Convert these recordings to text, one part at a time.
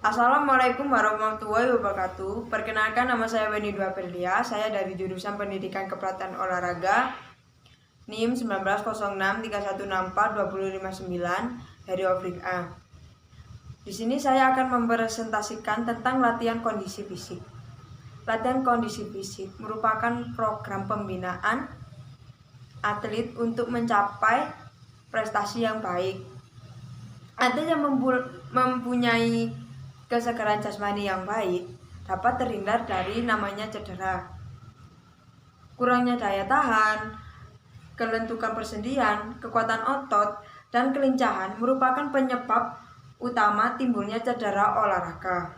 Assalamualaikum warahmatullahi wabarakatuh. Perkenalkan, nama saya Weni Dua Perlia. Saya dari jurusan Pendidikan Kepelatihan Olahraga NIM 190631642559 dari Ofrik A. Di sini saya akan mempresentasikan tentang latihan kondisi fisik. Latihan kondisi fisik merupakan program pembinaan atlet untuk mencapai prestasi yang baik. Atlet yang mempunyai kesegaran jasmani yang baik dapat terhindar dari namanya cedera, kurangnya daya tahan, kelentukan persendian, kekuatan otot, dan kelincahan merupakan penyebab utama timbulnya cedera olahraga.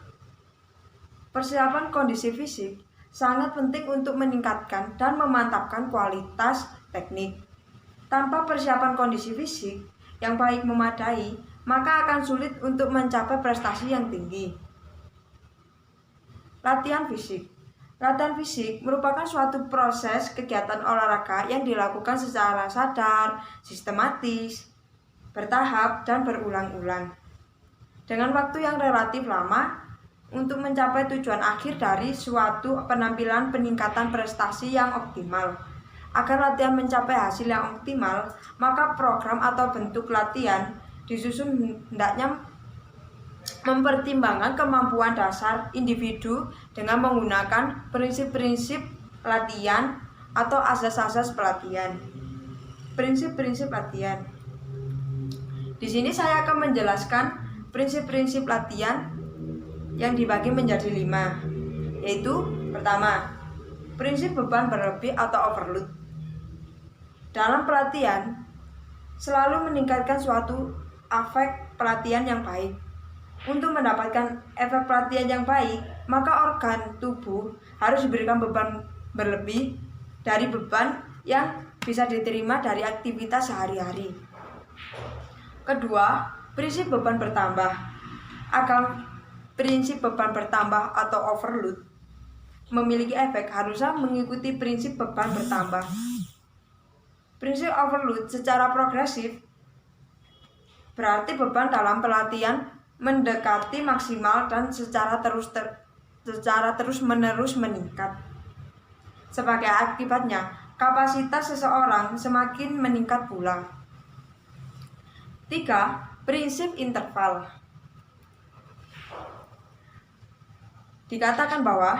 Persiapan kondisi fisik sangat penting untuk meningkatkan dan memantapkan kualitas teknik. Tanpa persiapan kondisi fisik yang baik memadai, maka akan sulit untuk mencapai prestasi yang tinggi. Latihan fisik. Latihan fisik merupakan suatu proses kegiatan olahraga yang dilakukan secara sadar, sistematis, bertahap, dan berulang-ulang. Dengan waktu yang relatif lama untuk mencapai tujuan akhir dari suatu penampilan peningkatan prestasi yang optimal. Agar latihan mencapai hasil yang optimal, maka program atau bentuk latihan disusun hendaknya mempertimbangkan kemampuan dasar individu dengan menggunakan prinsip-prinsip latihan atau asas-asas pelatihan. Prinsip-prinsip latihan. Di sini saya akan menjelaskan prinsip-prinsip latihan yang dibagi menjadi 5, yaitu pertama, prinsip beban berlebih atau overload. Dalam pelatihan selalu meningkatkan suatu efek pelatihan yang baik. Untuk mendapatkan efek pelatihan yang baik, maka organ tubuh harus diberikan beban berlebih dari beban yang bisa diterima dari aktivitas sehari-hari. Kedua, prinsip beban bertambah. Agar prinsip beban bertambah atau overload memiliki efek, harusnya mengikuti prinsip beban bertambah. Prinsip overload secara progresif berarti beban dalam pelatihan mendekati maksimal dan secara terus-menerus meningkat. Sebagai akibatnya, kapasitas seseorang semakin meningkat pula. 3. Prinsip interval. Dikatakan bahwa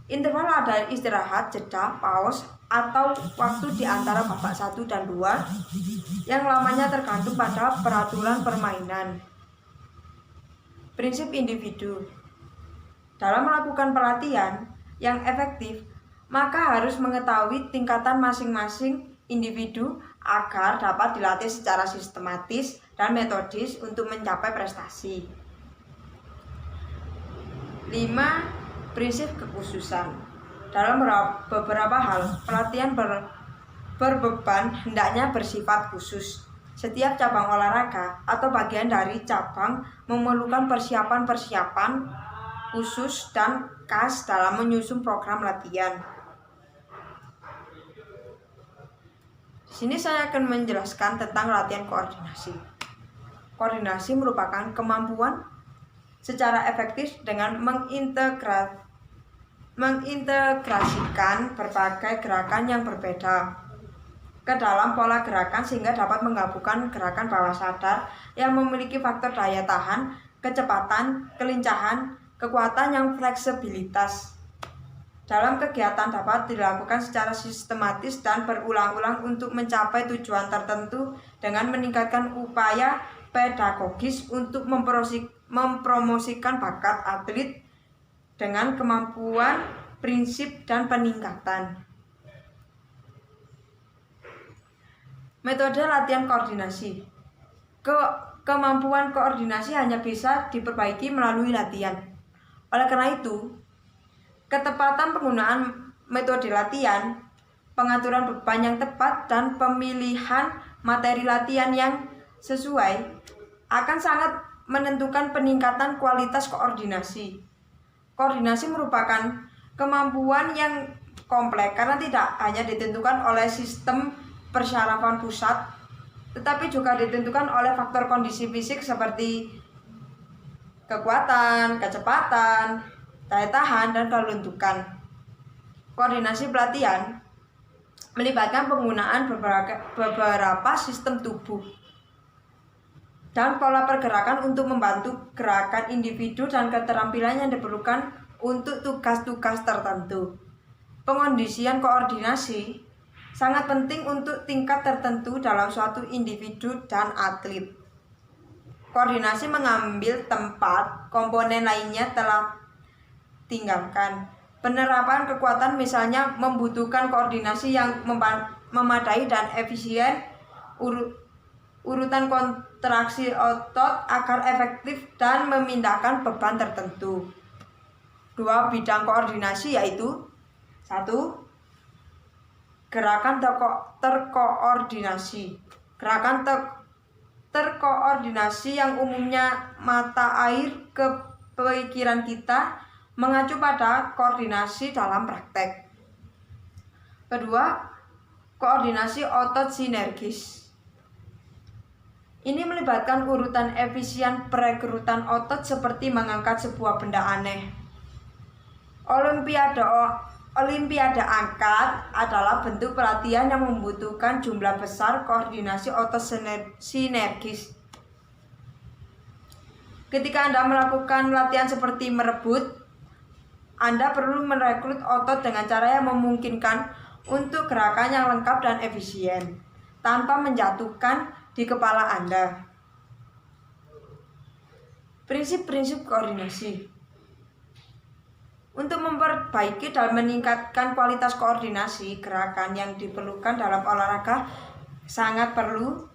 interval adalah istirahat, jeda, pause, atau waktu di antara babak 1 dan 2 yang lamanya tergantung pada peraturan permainan. Prinsip individu. Dalam melakukan pelatihan yang efektif, maka harus mengetahui tingkatan masing-masing individu agar dapat dilatih secara sistematis dan metodis untuk mencapai prestasi. 5. Prinsip kekhususan. Dalam beberapa hal, pelatihan berbeban hendaknya bersifat khusus. Setiap cabang olahraga atau bagian dari cabang memerlukan persiapan-persiapan khusus dan khas dalam menyusun program latihan. Di sini saya akan menjelaskan tentang latihan koordinasi. Koordinasi merupakan kemampuan secara efektif dengan mengintegrasikan berbagai gerakan yang berbeda ke dalam pola gerakan sehingga dapat menggabungkan gerakan bawah sadar yang memiliki faktor daya tahan, kecepatan, kelincahan, kekuatan yang fleksibilitas. Dalam kegiatan dapat dilakukan secara sistematis dan berulang-ulang untuk mencapai tujuan tertentu dengan meningkatkan upaya pedagogis untuk mempromosikan bakat atlet dengan kemampuan, prinsip, dan peningkatan. Metode latihan koordinasi. Kemampuan koordinasi hanya bisa diperbaiki melalui latihan. Oleh karena itu, ketepatan penggunaan metode latihan, pengaturan beban yang tepat, dan pemilihan materi latihan yang sesuai akan sangat menentukan peningkatan kualitas koordinasi. Koordinasi merupakan kemampuan yang kompleks karena tidak hanya ditentukan oleh sistem persyarafan pusat, tetapi juga ditentukan oleh faktor kondisi fisik seperti kekuatan, kecepatan, daya tahan, dan keluntukan. Koordinasi pelatihan melibatkan penggunaan beberapa sistem tubuh dan pola pergerakan untuk membantu gerakan individu dan keterampilan yang diperlukan untuk tugas-tugas tertentu. Pengondisian koordinasi sangat penting untuk tingkat tertentu dalam suatu individu dan atlet. Koordinasi mengambil tempat komponen lainnya telah tinggalkan. Penerapan kekuatan misalnya membutuhkan koordinasi yang memadai dan efisien, urutan kontraksi otot agar efektif dan memindahkan beban tertentu. 2 bidang koordinasi yaitu 1. Gerakan terkoordinasi. Gerakan terkoordinasi yang umumnya mata air ke pikiran kita mengacu pada koordinasi dalam praktek. Kedua, koordinasi otot sinergis. Ini melibatkan urutan efisien perekrutan otot seperti mengangkat sebuah benda aneh. Olimpiade angkat adalah bentuk pelatihan yang membutuhkan jumlah besar koordinasi otot sinergis. Ketika Anda melakukan latihan seperti merebut, Anda perlu merekrut otot dengan cara yang memungkinkan untuk gerakan yang lengkap dan efisien, tanpa menjatuhkan di kepala Anda. Prinsip-prinsip koordinasi. Untuk memperbaiki dan meningkatkan kualitas koordinasi gerakan yang diperlukan dalam olahraga sangat perlu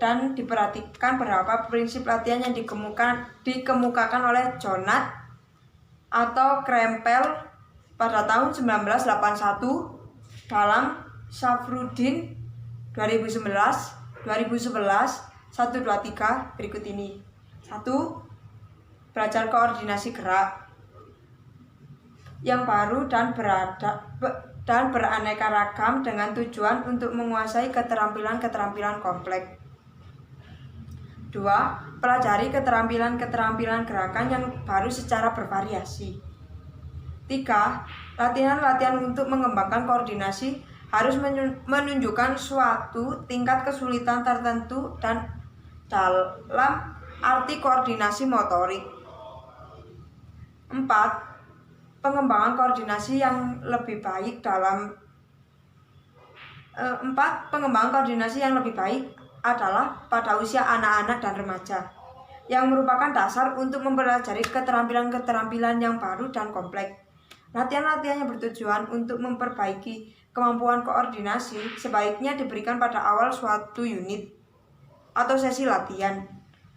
dan diperhatikan beberapa prinsip latihan yang dikemukakan oleh Jonath atau Krempel pada tahun 1981 dalam Safruddin 2011 123 berikut ini. 1. Belajar koordinasi gerak yang baru dan beraneka ragam dengan tujuan untuk menguasai keterampilan-keterampilan kompleks. 2. Pelajari keterampilan-keterampilan gerakan yang baru secara bervariasi. 3. Latihan-latihan untuk mengembangkan koordinasi harus menunjukkan suatu tingkat kesulitan tertentu dan dalam arti koordinasi motorik. 4. Pengembangan koordinasi yang lebih baik adalah pada usia anak-anak dan remaja, yang merupakan dasar untuk mempelajari keterampilan-keterampilan yang baru dan kompleks. Latihan-latihan yang bertujuan untuk memperbaiki kemampuan koordinasi sebaiknya diberikan pada awal suatu unit atau sesi latihan,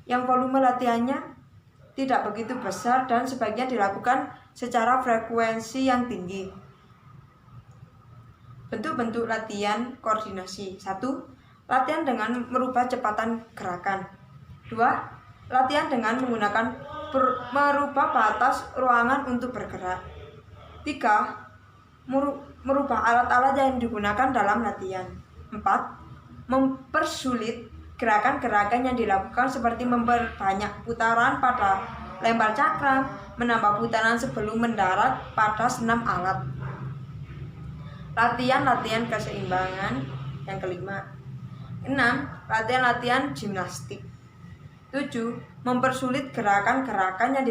yang volume latihannya tidak begitu besar dan sebaiknya dilakukan secara frekuensi yang tinggi. Bentuk-bentuk latihan koordinasi. 1. Latihan dengan merubah kecepatan gerakan. 2. Latihan dengan menggunakan merubah batas ruangan untuk bergerak. 3. Merubah alat-alat yang digunakan dalam latihan. 4. Mempersulit gerakan-gerakan yang dilakukan seperti memperbanyak putaran pada lempar cakram, menambah putaran sebelum mendarat pada senam alat. Latihan-latihan keseimbangan yang kelima. 6. Latihan-latihan gimnastik. 7. Mempersulit gerakan-gerakan yang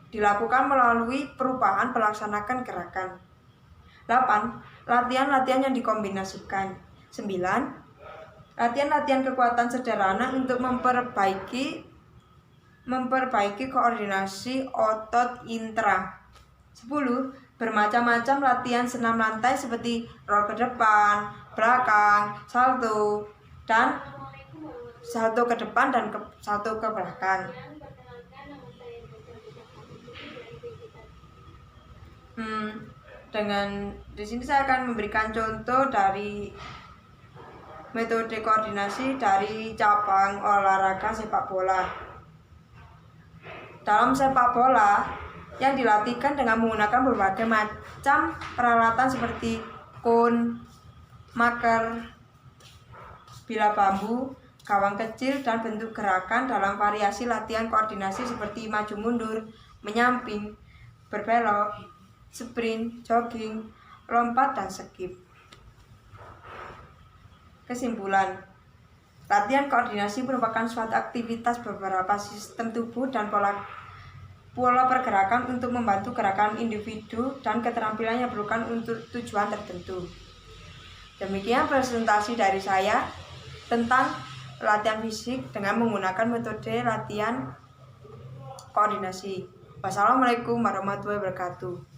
dilakukan melalui perubahan pelaksanakan gerakan. 8. Latihan-latihan yang dikombinasikan. 9. Latihan-latihan kekuatan sederhana untuk memperbaiki koordinasi otot intra. 10. Bermacam-macam latihan senam lantai seperti roll ke depan, belakang, salto, dan salto ke depan dan salto ke belakang. Di sini saya akan memberikan contoh dari metode koordinasi dari cabang olahraga sepak bola. Dalam sepak bola yang dilatihkan dengan menggunakan berbagai macam peralatan seperti kon, marker, bilah bambu, gawang kecil, dan bentuk gerakan dalam variasi latihan koordinasi seperti maju mundur, menyamping, berbelok, sprint, jogging, lompat, dan skip. Kesimpulan, latihan koordinasi merupakan suatu aktivitas beberapa sistem tubuh dan pola pergerakan untuk membantu gerakan individu dan keterampilan yang diperlukan untuk tujuan tertentu. Demikian presentasi dari saya tentang latihan fisik dengan menggunakan metode latihan koordinasi. Wassalamualaikum warahmatullahi wabarakatuh.